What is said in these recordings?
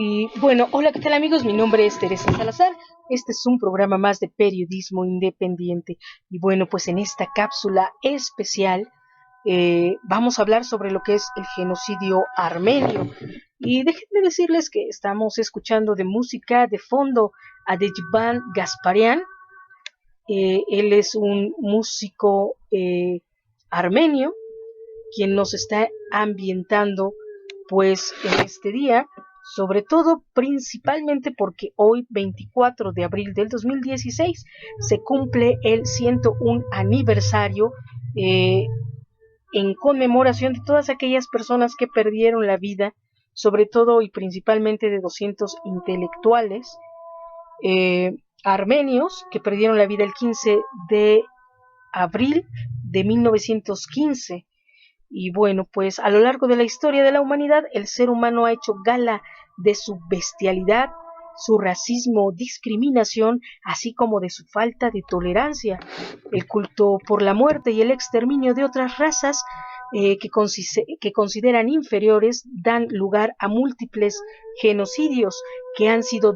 Y bueno, hola, ¿qué tal amigos? Mi nombre es Teresa Salazar. Este es un programa más de periodismo independiente. Y bueno, pues en esta cápsula especial vamos a hablar sobre lo que es el genocidio armenio. Y déjenme decirles que estamos escuchando de música de fondo a Dejban Gasparian. Él es un músico armenio quien nos está ambientando pues en este día, sobre todo principalmente porque hoy 24 de abril del 2016 se cumple el 101 aniversario eh, en conmemoración de todas aquellas personas que perdieron la vida, sobre todo y principalmente de 200 intelectuales eh, armenios que perdieron la vida el 15 de abril de 1915. Y bueno, pues a lo largo de la historia de la humanidad, el ser humano ha hecho gala de su bestialidad, su racismo, discriminación, así como de su falta de tolerancia. El culto por la muerte y el exterminio de otras razas que consideran inferiores dan lugar a múltiples genocidios que han sido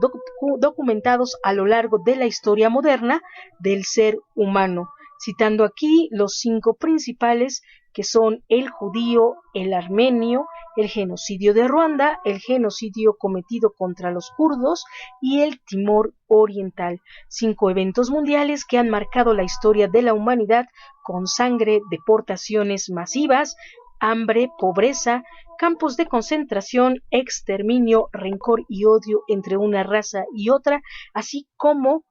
documentados a lo largo de la historia moderna del ser humano, citando aquí los 5 principales que son el judío, el armenio, el genocidio de Ruanda, el genocidio cometido contra los kurdos y el Timor Oriental. 5 eventos mundiales que han marcado la historia de la humanidad con sangre, deportaciones masivas, hambre, pobreza, campos de concentración, exterminio, rencor y odio entre una raza y otra, así como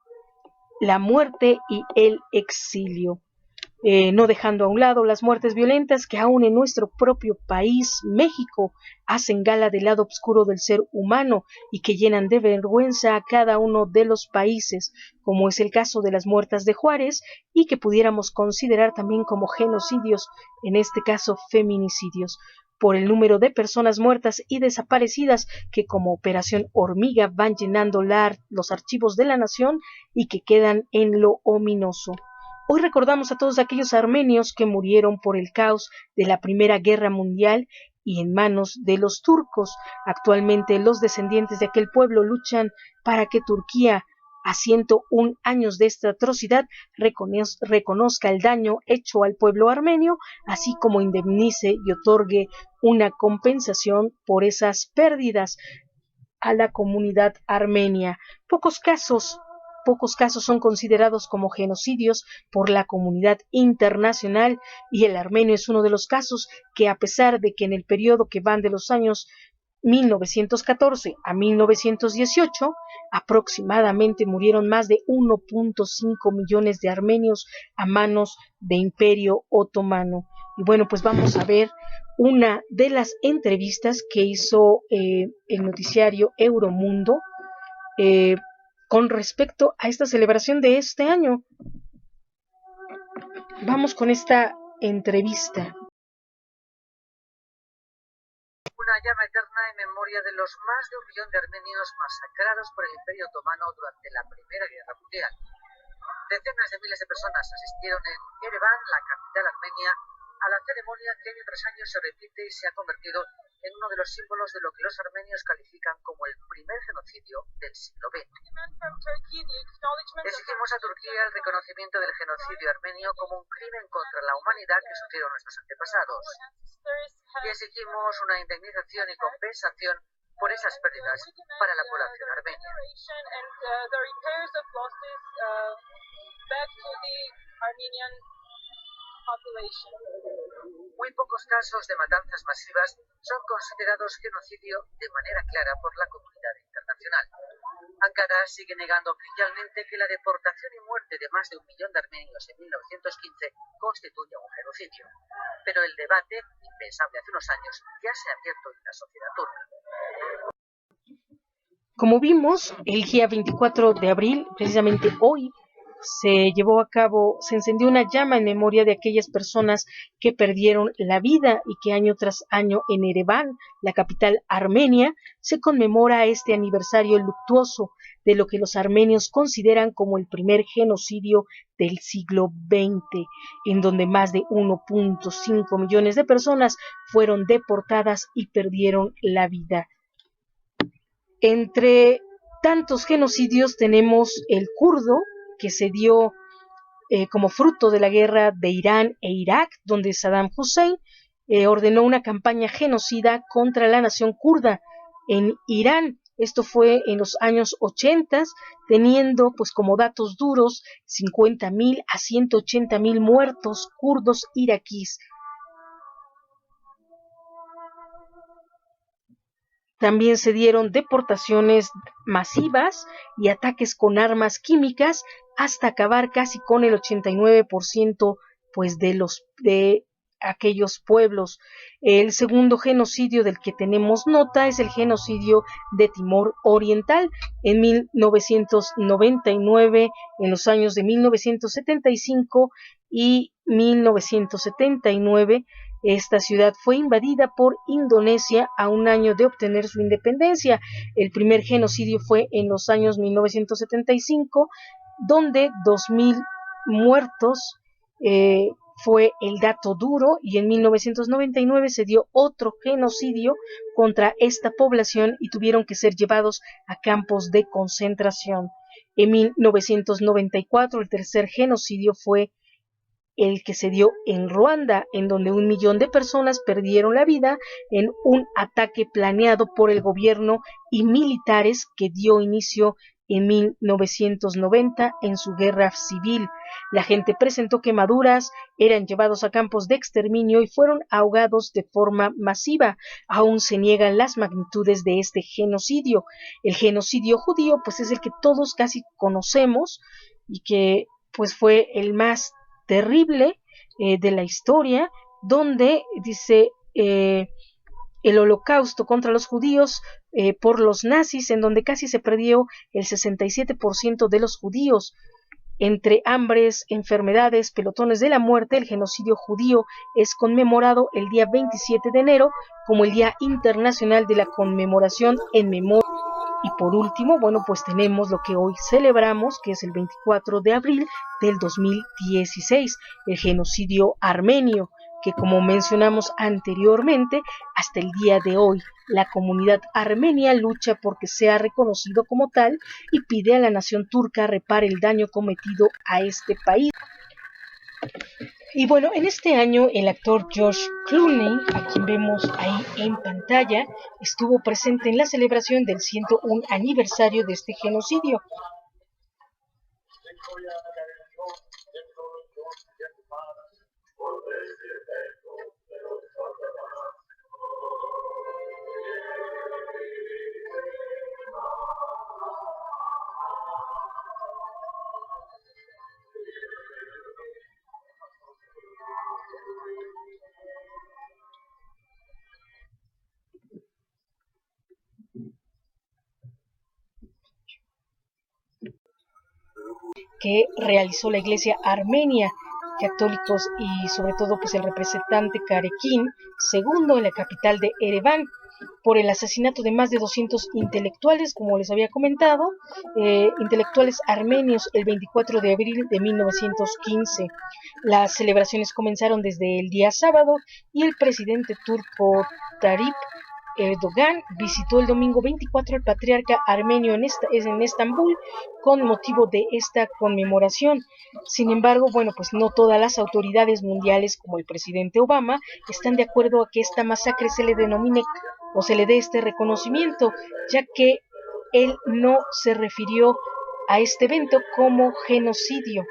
la muerte y el exilio. No dejando a un lado las muertes violentas que aún en nuestro propio país, México, hacen gala del lado oscuro del ser humano y que llenan de vergüenza a cada uno de los países, como es el caso de las muertas de Juárez y que pudiéramos considerar también como genocidios, en este caso feminicidios, por el número de personas muertas y desaparecidas que como Operación Hormiga van llenando los archivos de la nación y que quedan en lo ominoso. Hoy recordamos a todos aquellos armenios que murieron por el caos de la Primera Guerra Mundial y en manos de los turcos. Actualmente los descendientes de aquel pueblo luchan para que Turquía, a 101 años de esta atrocidad, reconozca el daño hecho al pueblo armenio, así como indemnice y otorgue una compensación por esas pérdidas a la comunidad armenia. Pocos casos son considerados como genocidios por la comunidad internacional y el armenio es uno de los casos que, a pesar de que en el periodo que van de los años 1914 a 1918 aproximadamente murieron más de 1.5 millones de armenios a manos de Imperio Otomano. Y bueno, pues vamos a ver una de las entrevistas que hizo el noticiario Euromundo eh, con respecto a esta celebración de este año. Vamos con esta entrevista. Una llama eterna en memoria de los más de 1 millón de armenios masacrados por el Imperio Otomano durante la Primera Guerra Mundial. Decenas de miles de personas asistieron en Ereván, la capital armenia, a la ceremonia que año tras año se repite y se ha convertido en uno de los símbolos de lo que los armenios califican como el primer genocidio del siglo XX. Exigimos a Turquía el reconocimiento del genocidio armenio como un crimen contra la humanidad que sufrieron nuestros antepasados. Y exigimos una indemnización y compensación por esas pérdidas para la población armenia. Muy pocos casos de matanzas masivas son considerados genocidio de manera clara por la comunidad internacional. Ankara sigue negando oficialmente que la deportación y muerte de más de 1 millón de armenios en 1915 constituye un genocidio. Pero el debate, impensable hace unos años, ya se ha abierto en la sociedad turca. Como vimos, el día 24 de abril, precisamente hoy, se encendió una llama en memoria de aquellas personas que perdieron la vida y que año tras año en Ereván, la capital armenia, se conmemora este aniversario luctuoso de lo que los armenios consideran como el primer genocidio del siglo XX, en donde más de 1.5 millones de personas fueron deportadas y perdieron la vida. Entre tantos genocidios tenemos el kurdo, que se dio como fruto de la guerra de Irán e Irak, donde Saddam Hussein ordenó una campaña genocida contra la nación kurda en Irán. Esto fue en los años 80, teniendo pues como datos duros 50.000 a 180.000 muertos kurdos iraquíes. También se dieron deportaciones masivas y ataques con armas químicas hasta acabar casi con el 89% pues de aquellos pueblos. El segundo genocidio del que tenemos nota es el genocidio de Timor Oriental en 1999, en los años de 1975 y 1979. Esta ciudad fue invadida por Indonesia a un año de obtener su independencia. El primer genocidio fue en los años 1975, donde 2.000 muertos fue el dato duro, y en 1999 se dio otro genocidio contra esta población y tuvieron que ser llevados a campos de concentración. En 1994 el tercer genocidio fue el que se dio en Ruanda, en donde 1 millón de personas perdieron la vida en un ataque planeado por el gobierno y militares que dio inicio en 1990 en su guerra civil. La gente presentó quemaduras, eran llevados a campos de exterminio y fueron ahogados de forma masiva. Aún se niegan las magnitudes de este genocidio. El genocidio judío pues es el que todos casi conocemos y que pues fue el más terrible de la historia, donde dice el holocausto contra los judíos por los nazis, en donde casi se perdió el 67% de los judíos. Entre hambres, enfermedades, pelotones de la muerte, el genocidio judío es conmemorado el día 27 de enero como el Día Internacional de la Conmemoración en Memoria. Y por último, bueno, pues tenemos lo que hoy celebramos, que es el 24 de abril del 2016, el genocidio armenio, que como mencionamos anteriormente, hasta el día de hoy, la comunidad armenia lucha porque sea reconocido como tal y pide a la nación turca repare el daño cometido a este país. Y bueno, en este año el actor George Clooney, a quien vemos ahí en pantalla, estuvo presente en la celebración del 101 aniversario de este genocidio. Que realizó la iglesia armenia, católicos y sobre todo pues el representante Karekin II en la capital de Ereván, por el asesinato de más de 200 intelectuales, como les había comentado, intelectuales armenios el 24 de abril de 1915. Las celebraciones comenzaron desde el día sábado y el presidente turco Tayyip Erdogan visitó el domingo 24 al patriarca armenio en Estambul con motivo de esta conmemoración. Sin embargo, bueno, pues no todas las autoridades mundiales, como el presidente Obama, están de acuerdo a que esta masacre se le denomine o se le dé este reconocimiento, ya que él no se refirió a este evento como genocidio.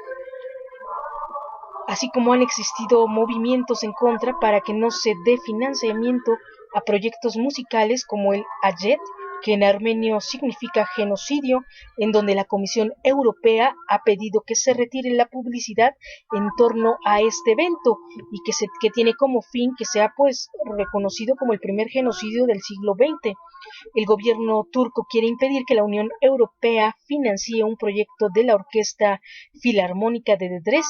Así como han existido movimientos en contra para que no se dé financiamiento a proyectos musicales como el Ayet, que en armenio significa genocidio, en donde la Comisión Europea ha pedido que se retire la publicidad en torno a este evento y que tiene como fin que sea pues reconocido como el primer genocidio del siglo XX. El gobierno turco quiere impedir que la Unión Europea financie un proyecto de la Orquesta Filarmónica de Dresde,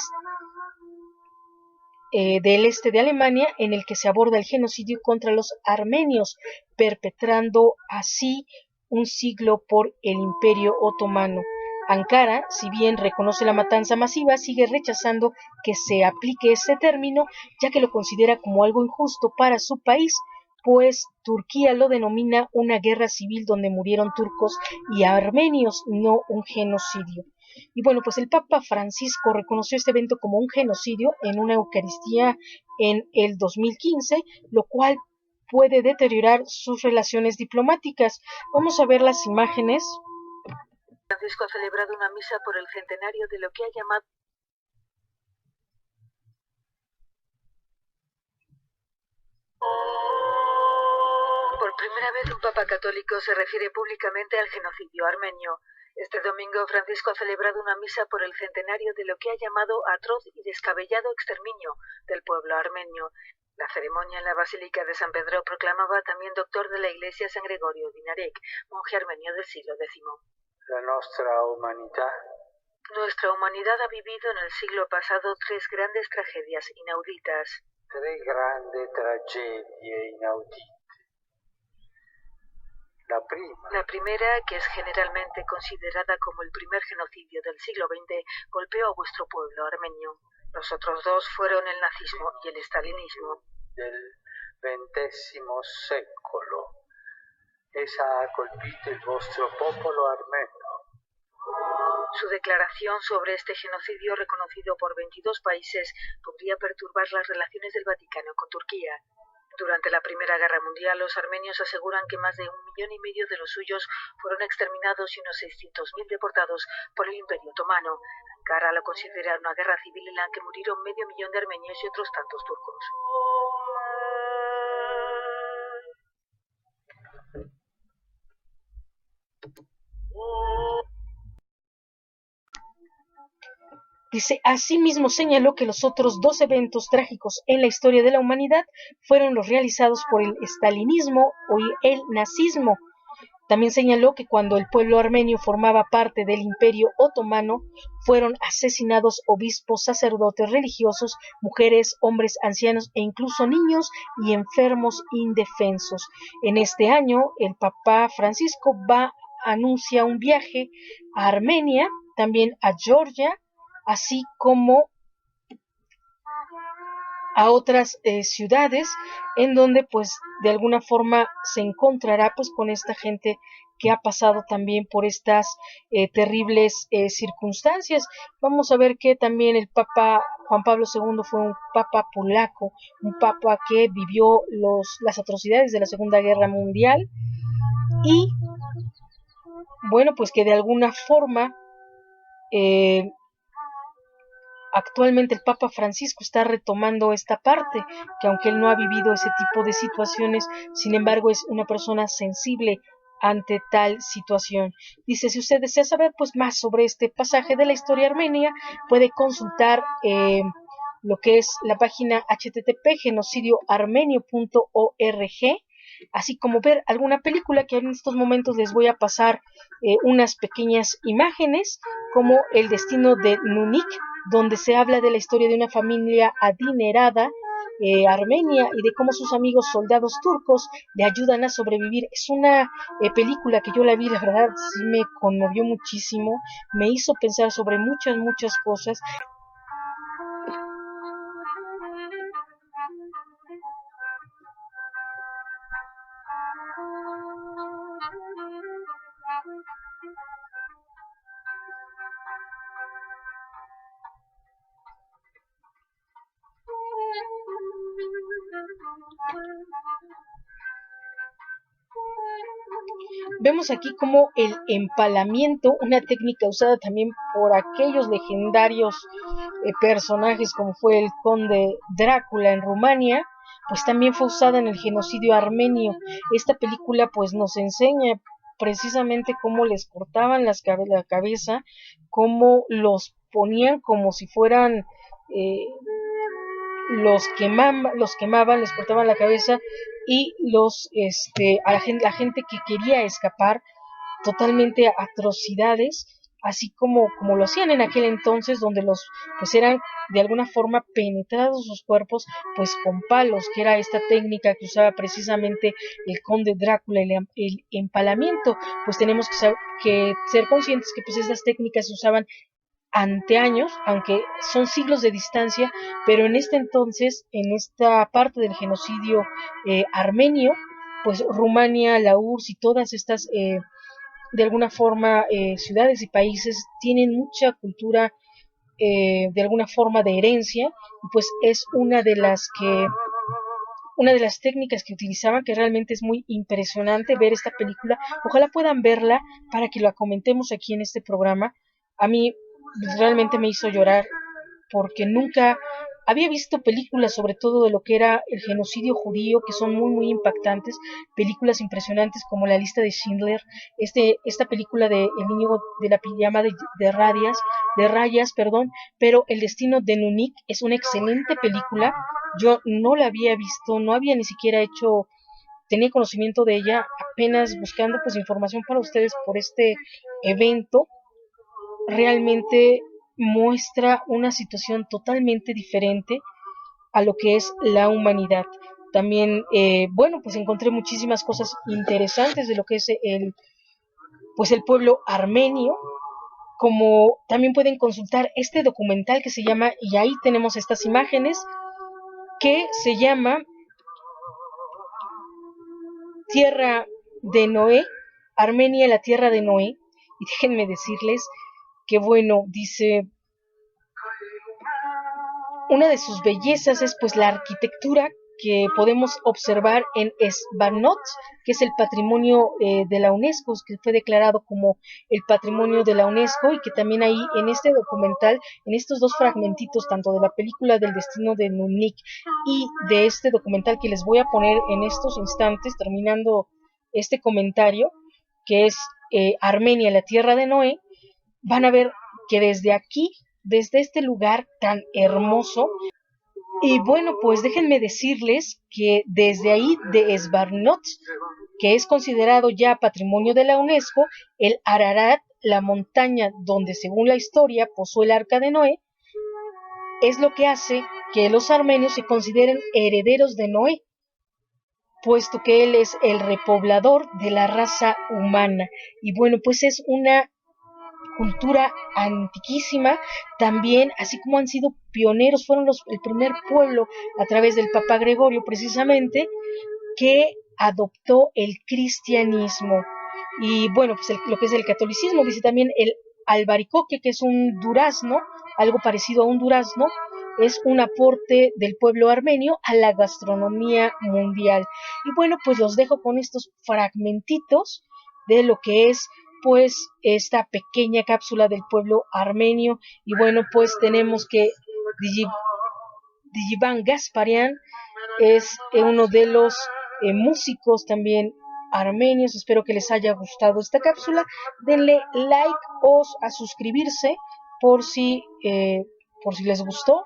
del este de Alemania, en el que se aborda el genocidio contra los armenios, perpetrando así un siglo por el Imperio Otomano. Ankara, si bien reconoce la matanza masiva, sigue rechazando que se aplique este término, ya que lo considera como algo injusto para su país, pues Turquía lo denomina una guerra civil donde murieron turcos y armenios, no un genocidio. Y bueno, pues el Papa Francisco reconoció este evento como un genocidio en una Eucaristía en el 2015, lo cual puede deteriorar sus relaciones diplomáticas. Vamos a ver las imágenes. Francisco ha celebrado una misa por el centenario de lo que ha llamado por primera vez un papa católico se refiere públicamente al genocidio armenio. Este domingo Francisco ha celebrado una misa por el centenario de lo que ha llamado atroz y descabellado exterminio del pueblo armenio. La ceremonia en la Basílica de San Pedro proclamaba también doctor de la Iglesia San Gregorio Dinarek, monje armenio del siglo X. Nuestra humanidad ha vivido en el siglo pasado tres grandes tragedias inauditas. La primera, que es generalmente considerada como el primer genocidio del siglo XX, golpeó a vuestro pueblo armenio. Los otros dos fueron el nazismo y el estalinismo. Del XX secolo. Esa ha colpito il vostro popolo armenio. Su declaración sobre este genocidio reconocido por 22 países podría perturbar las relaciones del Vaticano con Turquía. Durante la Primera Guerra Mundial, los armenios aseguran que más de 1,5 millones de los suyos fueron exterminados y unos 600.000 deportados por el Imperio Otomano. Ankara lo considera una guerra civil en la que murieron 500.000 de armenios y otros tantos turcos. Dice, asimismo señaló que los otros dos eventos trágicos en la historia de la humanidad fueron los realizados por el estalinismo o el nazismo. También señaló que cuando el pueblo armenio formaba parte del Imperio Otomano, fueron asesinados obispos, sacerdotes, religiosos, mujeres, hombres, ancianos e incluso niños y enfermos indefensos. En este año, el Papa Francisco anuncia un viaje a Armenia, también a Georgia, así como a otras ciudades en donde pues de alguna forma se encontrará pues con esta gente que ha pasado también por estas terribles circunstancias. Vamos a ver que también el Papa Juan Pablo II fue un papa polaco, un papa que vivió las atrocidades de la Segunda Guerra Mundial y bueno, pues que de alguna forma actualmente el Papa Francisco está retomando esta parte, que aunque él no ha vivido ese tipo de situaciones, sin embargo es una persona sensible ante tal situación. Dice, si usted desea saber pues más sobre este pasaje de la historia armenia, puede consultar lo que es la página http://genocidioarmenio.org, así como ver alguna película que en estos momentos les voy a pasar unas pequeñas imágenes, como El destino de Nunik, donde se habla de la historia de una familia adinerada armenia y de cómo sus amigos soldados turcos le ayudan a sobrevivir. Es una película que yo la vi, la verdad sí me conmovió muchísimo, me hizo pensar sobre muchas cosas. Vemos aquí como el empalamiento, una técnica usada también por aquellos legendarios personajes como fue el conde Drácula en Rumania, pues también fue usada en el genocidio armenio. Esta película pues nos enseña precisamente cómo les cortaban la cabeza, cómo los ponían como si fueran los quemaban, les cortaban la cabeza y a la gente que quería escapar, totalmente atrocidades, así como lo hacían en aquel entonces, donde pues eran de alguna forma penetrados sus cuerpos pues con palos, que era esta técnica que usaba precisamente el conde Drácula, el empalamiento. Pues tenemos que ser conscientes que pues estas técnicas se usaban anteaños, aunque son siglos de distancia, pero en este entonces, en esta parte del genocidio armenio, pues Rumania, la URSS y todas estas, de alguna forma, ciudades y países tienen mucha cultura, de alguna forma de herencia, y pues es una de las técnicas que utilizaban, que realmente es muy impresionante ver esta película. Ojalá puedan verla para que la comentemos aquí en este programa. A mí realmente me hizo llorar porque nunca había visto películas, sobre todo de lo que era el genocidio judío, que son muy impactantes, películas impresionantes como La lista de Schindler, esta película de El niño de la pijama de rayas, perdón, pero El destino de Nunik es una excelente película. Yo no la había visto, no había ni siquiera tenía conocimiento de ella, apenas buscando pues información para ustedes por este evento. Realmente muestra una situación totalmente diferente a lo que es la humanidad. También, bueno, pues encontré muchísimas cosas interesantes de lo que es pues el pueblo armenio, como también pueden consultar este documental que se llama, y ahí tenemos estas imágenes, que se llama Tierra de Noé, Armenia, la tierra de Noé. Y déjenme decirles que, bueno, dice, una de sus bellezas es pues la arquitectura que podemos observar en Esbarnot, que es el patrimonio de la UNESCO, que fue declarado como el patrimonio de la UNESCO, y que también ahí en este documental, en estos dos fragmentitos, tanto de la película del destino de Nunik y de este documental que les voy a poner en estos instantes, terminando este comentario, que es Armenia, la tierra de Noé, van a ver que desde aquí, desde este lugar tan hermoso, y bueno, pues déjenme decirles que desde ahí de Esbarnot, que es considerado ya patrimonio de la UNESCO, el Ararat, la montaña donde según la historia posó el arca de Noé, es lo que hace que los armenios se consideren herederos de Noé, puesto que él es el repoblador de la raza humana. Y bueno, pues es una cultura antiquísima, también, así como han sido pioneros, fueron el primer pueblo a través del Papa Gregorio precisamente, que adoptó el cristianismo. Y bueno, pues lo que es el catolicismo, dice también el albaricoque, que es un durazno, algo parecido a un durazno, es un aporte del pueblo armenio a la gastronomía mundial. Y bueno, pues los dejo con estos fragmentitos de lo que es pues esta pequeña cápsula del pueblo armenio. Y bueno, pues tenemos que Digivan Gasparian es uno de los músicos también armenios. Espero que les haya gustado esta cápsula. Denle like o a suscribirse por por si les gustó.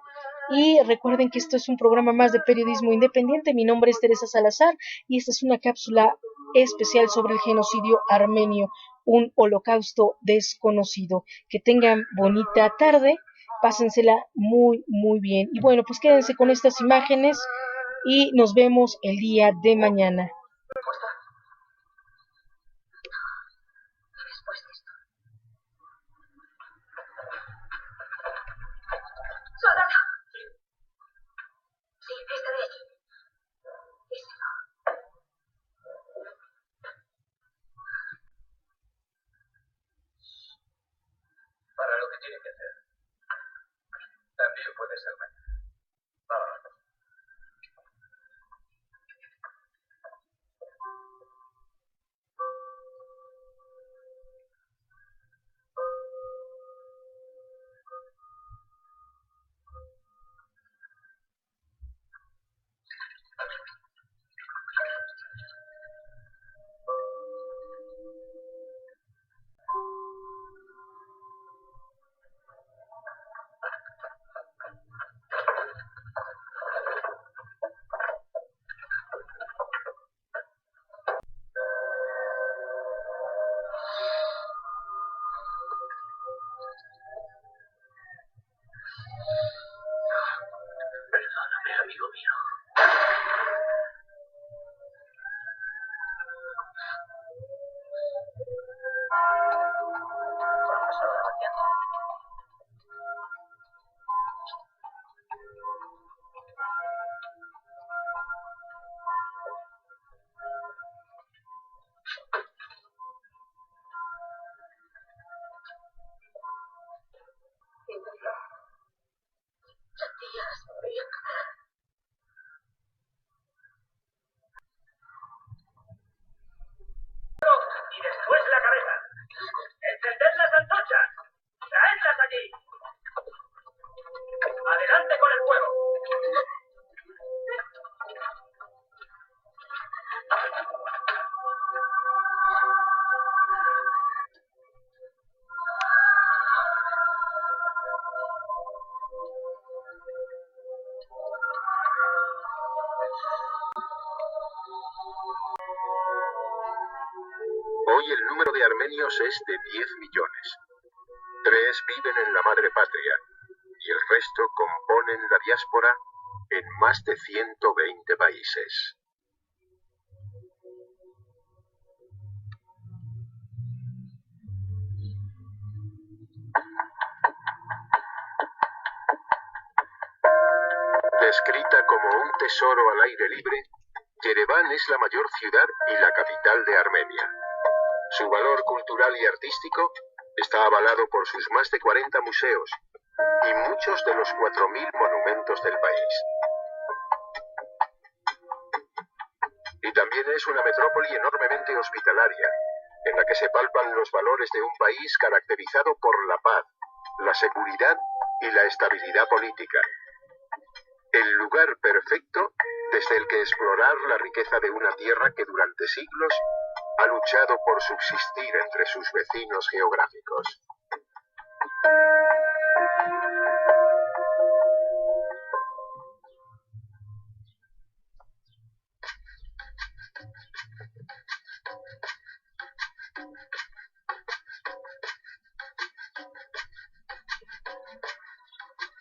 Y recuerden que esto es un programa más de periodismo independiente. Mi nombre es Teresa Salazar y esta es una cápsula especial sobre el genocidio armenio, un holocausto desconocido. Que tengan bonita tarde, pásensela muy bien. Y bueno, pues quédense con estas imágenes y nos vemos el día de mañana. ¡Soldado! Sí, estaré aquí. Díselo. Para lo que tiene que hacer. También puede ser mañana. Vámonos. Hoy el número de armenios es de 10 millones. 3 viven en la madre patria y el resto componen la diáspora en más de 120 países. Descrita como un tesoro al aire libre, Yereván es la mayor ciudad y la capital de Armenia. Su valor cultural y artístico está avalado por sus más de 40 museos y muchos de los 4.000 monumentos del país. Y también es una metrópoli enormemente hospitalaria, en la que se palpan los valores de un país caracterizado por la paz, la seguridad y la estabilidad política. El lugar perfecto desde el que explorar la riqueza de una tierra que durante siglos ha luchado por subsistir entre sus vecinos geográficos.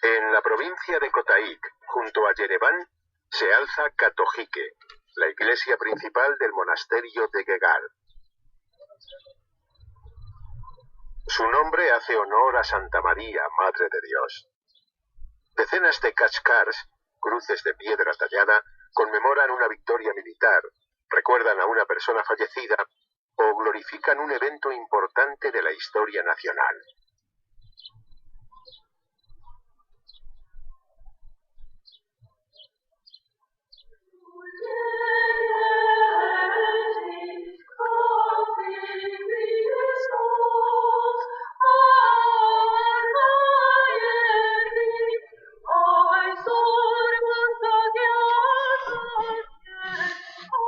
En la provincia de Kotayk, junto a Yereván, se alza Katojike, la iglesia principal del monasterio de Gegar. Su nombre hace honor a Santa María, Madre de Dios. Decenas de kachkars, cruces de piedra tallada, conmemoran una victoria militar, recuerdan a una persona fallecida o glorifican un evento importante de la historia nacional.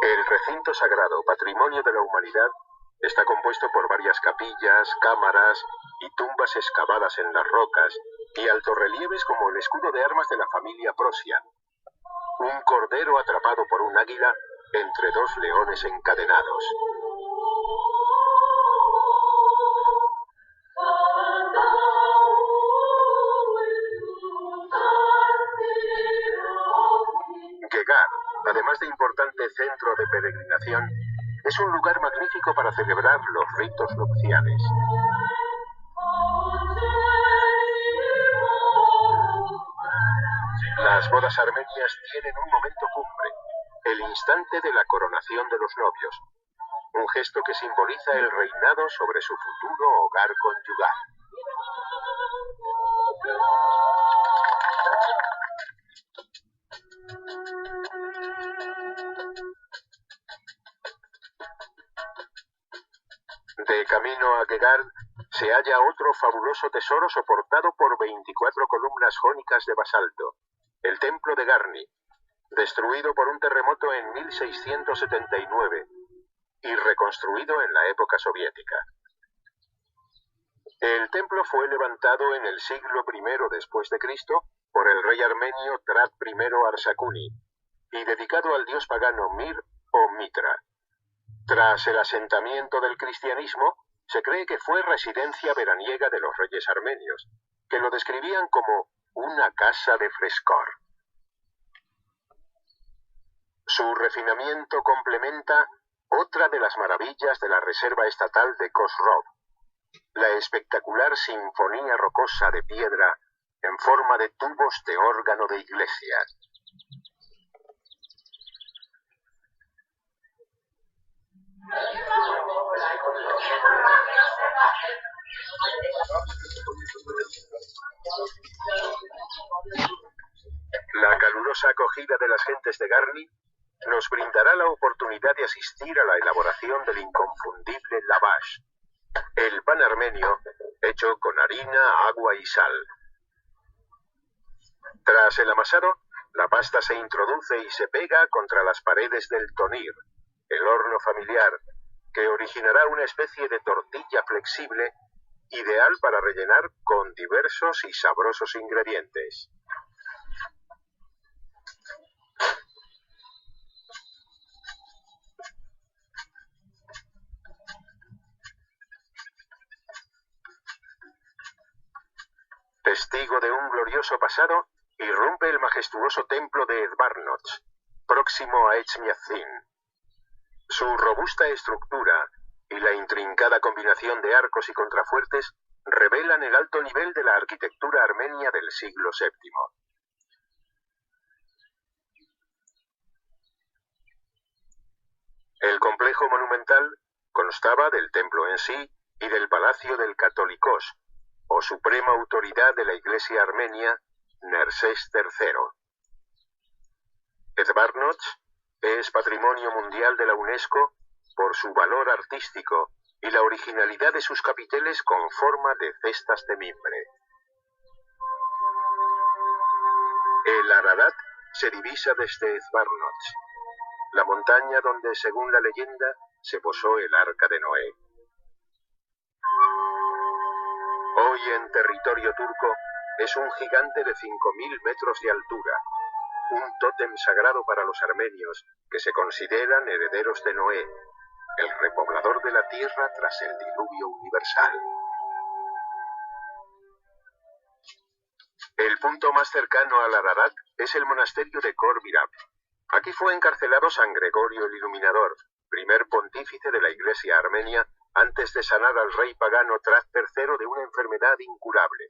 El recinto sagrado, patrimonio de la humanidad, está compuesto por varias capillas, cámaras y tumbas excavadas en las rocas y altorrelieves como el escudo de armas de la familia Prosian. Un cordero atrapado por un águila entre dos leones encadenados. Gegar, además de importante centro de peregrinación, es un lugar magnífico para celebrar los ritos nupciales. Las bodas armenias tienen un momento cumbre, el instante de la coronación de los novios, un gesto que simboliza el reinado sobre su futuro hogar conyugal. De camino a Gegar se halla otro fabuloso tesoro soportado por 24 columnas jónicas de basalto, el templo de Garni, destruido por un terremoto en 1679 y reconstruido en la época soviética. El templo fue levantado en el siglo I después de Cristo por el rey armenio Trat I Arsacuni y dedicado al dios pagano Mir o Mitra. Tras el asentamiento del cristianismo, se cree que fue residencia veraniega de los reyes armenios, que lo describían como una casa de frescor. Su refinamiento complementa otra de las maravillas de la Reserva Estatal de Khosrov, la espectacular sinfonía rocosa de piedra en forma de tubos de órgano de iglesia. La calurosa acogida de las gentes de Garni nos brindará la oportunidad de asistir a la elaboración del inconfundible lavash, el pan armenio hecho con harina, agua y sal. Tras el amasado, la pasta se introduce y se pega contra las paredes del tonir, el horno familiar, que originará una especie de tortilla flexible, ideal para rellenar con diversos y sabrosos ingredientes. Testigo de un glorioso pasado, irrumpe el majestuoso templo de Edvardnots, próximo a Etchmiadzin. Su robusta estructura y la intrincada combinación de arcos y contrafuertes revelan el alto nivel de la arquitectura armenia del siglo VII. El complejo monumental constaba del templo en sí y del palacio del Católicos, o suprema autoridad de la Iglesia armenia, Nersés III. Edvardnots es patrimonio mundial de la UNESCO por su valor artístico y la originalidad de sus capiteles con forma de cestas de mimbre. El Ararat se divisa desde Edvardnots, la montaña donde, según la leyenda, se posó el arca de Noé. Hoy en territorio turco es un gigante de 5.000 metros de altura, un tótem sagrado para los armenios que se consideran herederos de Noé, el repoblador de la tierra tras el diluvio universal. El punto más cercano al Ararat es el monasterio de Khor Virab. Aquí fue encarcelado San Gregorio el Iluminador, primer pontífice de la Iglesia armenia, antes de sanar al rey pagano Tras III de una enfermedad incurable.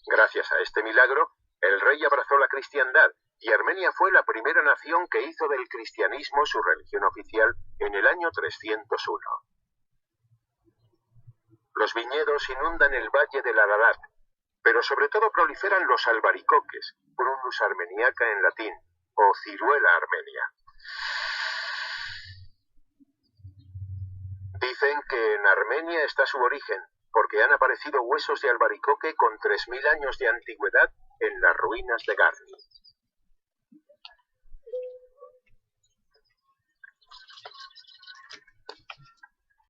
Gracias a este milagro, el rey abrazó la cristiandad y Armenia fue la primera nación que hizo del cristianismo su religión oficial en el año 301. Los viñedos inundan el valle del Ararat, pero sobre todo proliferan los albaricoques, Prunus armeniaca en latín, o ciruela armenia. Dicen que en Armenia está su origen, porque han aparecido huesos de albaricoque con 3.000 años de antigüedad en las ruinas de Garni.